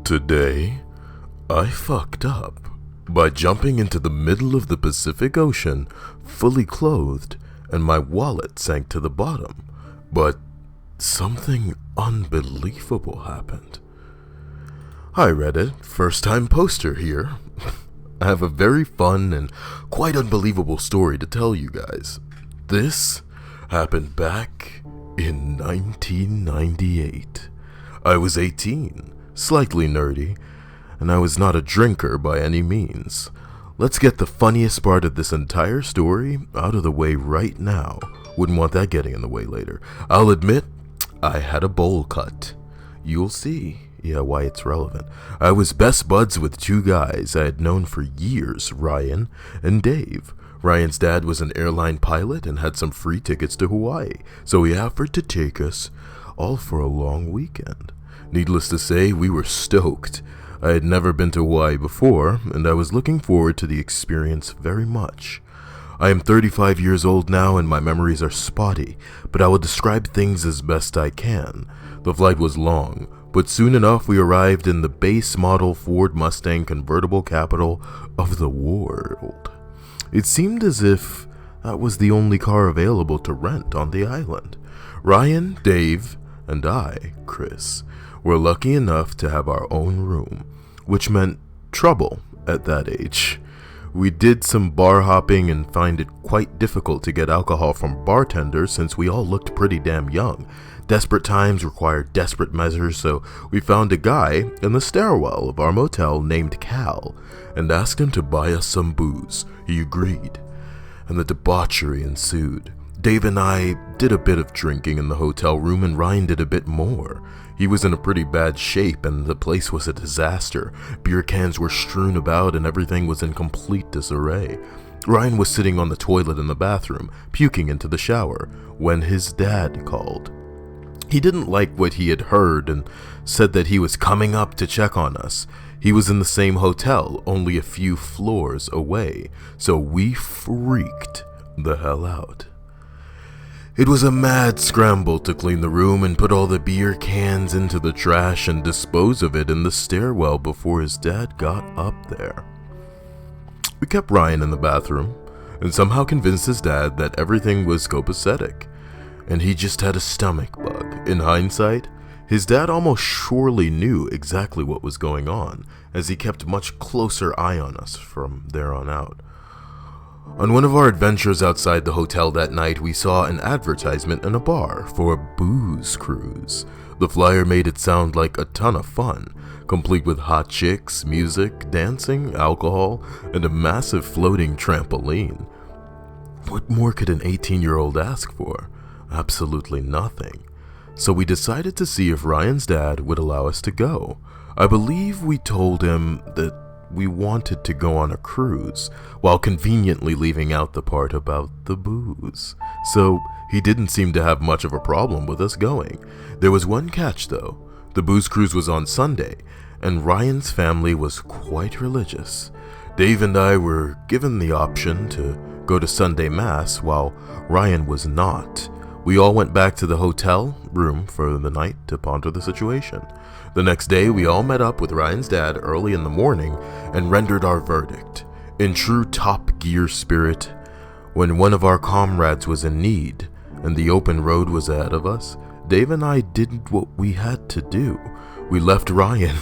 Today, I fucked up by jumping into the middle of the Pacific Ocean fully clothed and my wallet sank to the bottom. But something unbelievable happened. Hi Reddit, first time poster here. I have a very fun and quite unbelievable story to tell you guys. This happened back in 1998. I was 18, slightly nerdy, and I was not a drinker by any means. Let's get the funniest part of this entire story out of the way right now. Wouldn't want that getting in the way later. I'll admit, I had a bowl cut. You'll see, why it's relevant. I was best buds with two guys I had known for years, Ryan and Dave. Ryan's dad was an airline pilot and had some free tickets to Hawaii, so he offered to take us all for a long weekend. Needless to say, we were stoked. I had never been to Hawaii before, and I was looking forward to the experience very much. I am 35 years old now and my memories are spotty, but I will describe things as best I can. The flight was long, but soon enough we arrived in the base model Ford Mustang convertible capital of the world. It seemed as if that was the only car available to rent on the island. Ryan, Dave, and I, Chris, were lucky enough to have our own room, which meant trouble at that age. We did some bar hopping and find it quite difficult to get alcohol from bartenders since we all looked pretty damn young. Desperate times required desperate measures, so we found a guy in the stairwell of our motel named Cal and asked him to buy us some booze. He agreed, and the debauchery ensued. Dave and I did a bit of drinking in the hotel room and Ryan did a bit more. He was in a pretty bad shape and the place was a disaster. Beer cans were strewn about and everything was in complete disarray. Ryan was sitting on the toilet in the bathroom, puking into the shower, when his dad called. He didn't like what he had heard and said that he was coming up to check on us. He was in the same hotel, only a few floors away, so we freaked the hell out. It was a mad scramble to clean the room and put all the beer cans into the trash and dispose of it in the stairwell before his dad got up there. We kept Ryan in the bathroom and somehow convinced his dad that everything was copacetic and he just had a stomach bug. In hindsight, his dad almost surely knew exactly what was going on as he kept much closer eye on us from there on out. On one of our adventures outside the hotel that night, we saw an advertisement in a bar for a booze cruise. The flyer made it sound like a ton of fun, complete with hot chicks, music, dancing, alcohol, and a massive floating trampoline. What more could an 18-year-old ask for? Absolutely nothing. So we decided to see if Ryan's dad would allow us to go. I believe we told him that we wanted to go on a cruise, while conveniently leaving out the part about the booze. So he didn't seem to have much of a problem with us going. There was one catch though. The booze cruise was on Sunday, and Ryan's family was quite religious. Dave and I were given the option to go to Sunday Mass, while Ryan was not. We all went back to the hotel room for the night to ponder the situation. The next day, we all met up with Ryan's dad early in the morning and rendered our verdict. In true Top Gear spirit, when one of our comrades was in need and the open road was ahead of us, Dave and I did what we had to do. We left Ryan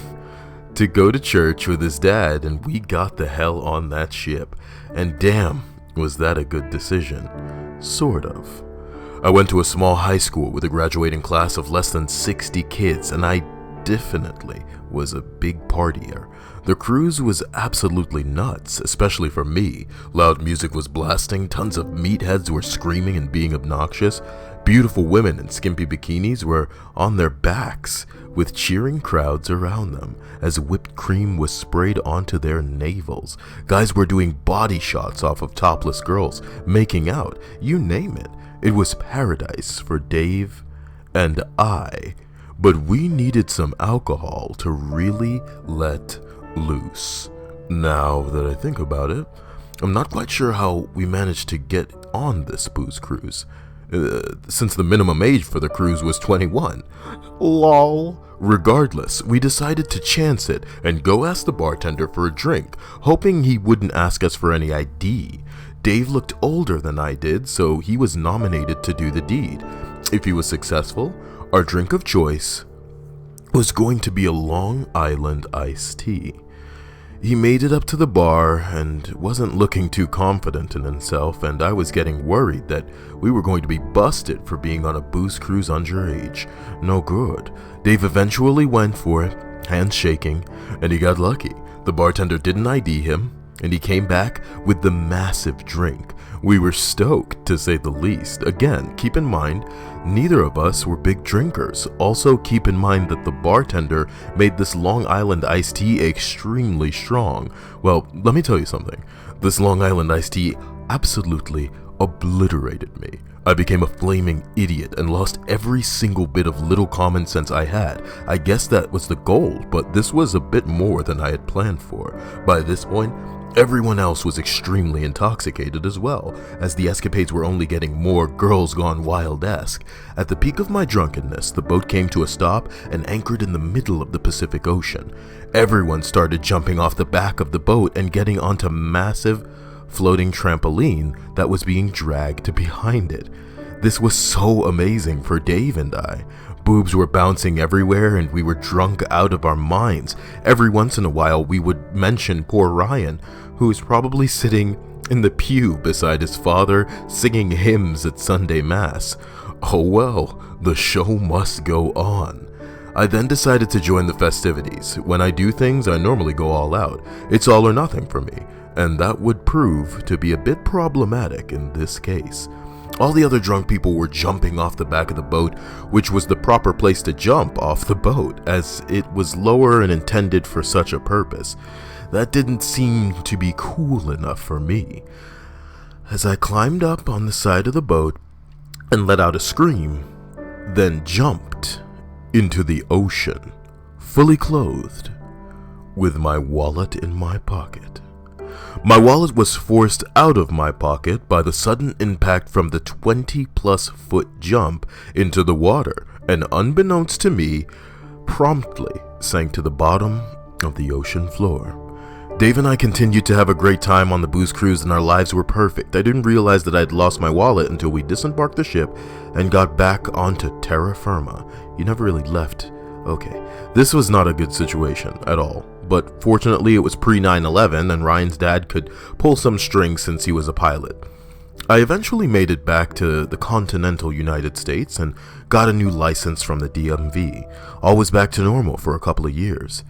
to go to church with his dad and we got the hell on that ship. And damn, was that a good decision. Sort of. I went to a small high school with a graduating class of less than 60 kids, and I definitely was a big partier. The cruise was absolutely nuts, especially for me. Loud music was blasting, tons of meatheads were screaming and being obnoxious. Beautiful women in skimpy bikinis were on their backs, with cheering crowds around them, as whipped cream was sprayed onto their navels. Guys were doing body shots off of topless girls, making out, you name it. It was paradise for Dave and I, but we needed some alcohol to really let loose. Now that I think about it, I'm not quite sure how we managed to get on this booze cruise. since the minimum age for the cruise was 21. Lol. Regardless, we decided to chance it and go ask the bartender for a drink, hoping he wouldn't ask us for any ID. Dave looked older than I did, so he was nominated to do the deed. If he was successful, our drink of choice was going to be a Long Island iced tea. He made it up to the bar and wasn't looking too confident in himself, and I was getting worried that we were going to be busted for being on a booze cruise underage. No good. Dave eventually went for it, hands shaking, and he got lucky. The bartender didn't ID him, and he came back with the massive drink. We were stoked, to say the least. Again, keep in mind, neither of us were big drinkers. Also, keep in mind that the bartender made this Long Island iced tea extremely strong. Well, let me tell you something. This Long Island iced tea absolutely obliterated me. I became a flaming idiot and lost every single bit of little common sense I had. I guess that was the goal, but this was a bit more than I had planned for. By this point, everyone else was extremely intoxicated as well, as the escapades were only getting more Girls Gone Wild-esque. At the peak of my drunkenness, the boat came to a stop and anchored in the middle of the Pacific Ocean. Everyone started jumping off the back of the boat and getting onto massive floating trampoline that was being dragged behind it. This was so amazing for Dave and I. Boobs were bouncing everywhere and we were drunk out of our minds. Every once in a while we would mention poor Ryan, who was probably sitting in the pew beside his father singing hymns at Sunday Mass. Oh well, the show must go on. I then decided to join the festivities. When I do things, I normally go all out. It's all or nothing for me, and that would prove to be a bit problematic in this case. All the other drunk people were jumping off the back of the boat, which was the proper place to jump off the boat, as it was lower and intended for such a purpose. That didn't seem to be cool enough for me. As I climbed up on the side of the boat and let out a scream, then jumped into the ocean, fully clothed, with my wallet in my pocket. My wallet was forced out of my pocket by the sudden impact from the 20-plus foot jump into the water, and unbeknownst to me, promptly sank to the bottom of the ocean floor. Dave and I continued to have a great time on the booze cruise and our lives were perfect. I didn't realize that I had lost my wallet until we disembarked the ship and got back onto terra firma. You never really left. Okay, this was not a good situation at all. But fortunately it was pre-9/11 and Ryan's dad could pull some strings since he was a pilot. I eventually made it back to the continental United States and got a new license from the DMV. All was back to normal for a couple of years.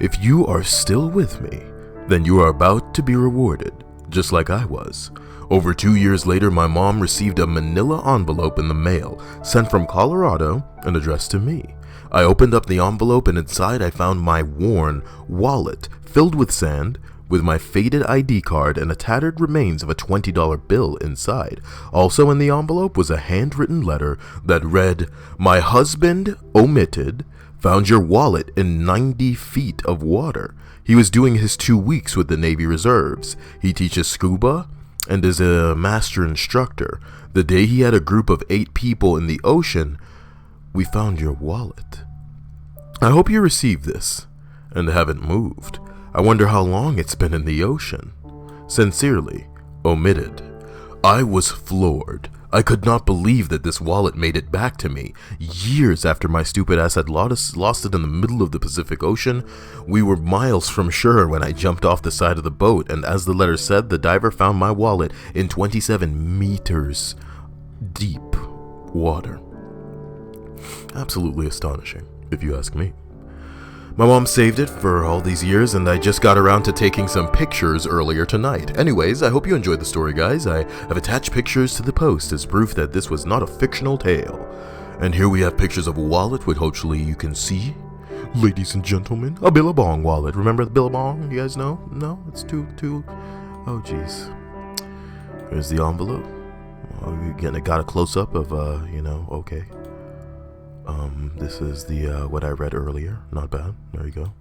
If you are still with me, then you are about to be rewarded, just like I was. Over 2 years later, my mom received a manila envelope in the mail, sent from Colorado and addressed to me. I opened up the envelope and inside I found my worn wallet filled with sand, with my faded ID card and a tattered remains of a $20 bill inside. Also in the envelope was a handwritten letter that read, "My husband, omitted, found your wallet in 90 feet of water. He was doing his 2 weeks with the Navy Reserves. He teaches scuba and is a master instructor. The day he had a group of 8 people in the ocean, we found your wallet. I hope you received this and haven't moved. I wonder how long it's been in the ocean. Sincerely, omitted." I was floored. I could not believe that this wallet made it back to me. Years after my stupid ass had lost it in the middle of the Pacific Ocean, we were miles from shore when I jumped off the side of the boat, and as the letter said, the diver found my wallet in 27 meters deep water. Absolutely astonishing, if you ask me. My mom saved it for all these years, and I just got around to taking some pictures earlier tonight. Anyways, I hope you enjoyed the story, guys. I have attached pictures to the post as proof that this was not a fictional tale. And here we have pictures of a wallet, which hopefully you can see. Ladies and gentlemen, a Billabong wallet. Remember the Billabong? You guys know? No? It's too... Oh, jeez. Here's the envelope. Oh, you got a close-up of, okay. This is the, what I read earlier. Not bad. There you go.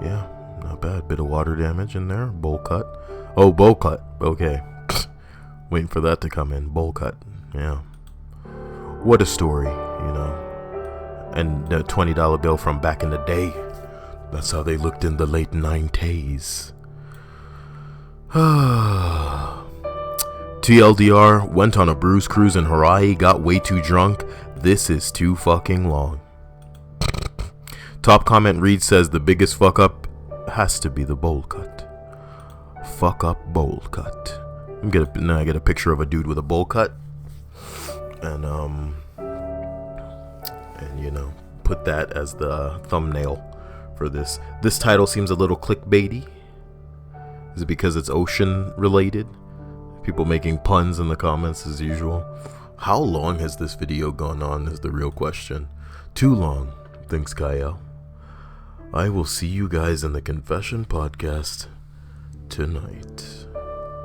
Yeah, not bad. Bit of water damage in there. Bowl cut. Oh, bowl cut. Okay. Waiting for that to come in. Bowl cut. Yeah. What a story, you know. And the $20 bill from back in the day. That's how they looked in the late 90s. TLDR, went on a booze cruise in Hawaii, got way too drunk. This is too fucking long. Top comment read says the biggest fuck up has to be the bowl cut. Fuck up bowl cut. Now I get a picture of a dude with a bowl cut. And you know, put that as the thumbnail for this. This title seems a little clickbaity. Is it because it's ocean related? People making puns in the comments as usual. How long has this video gone on is the real question. Too long, thinks Kyle. I will see you guys in the confession podcast tonight.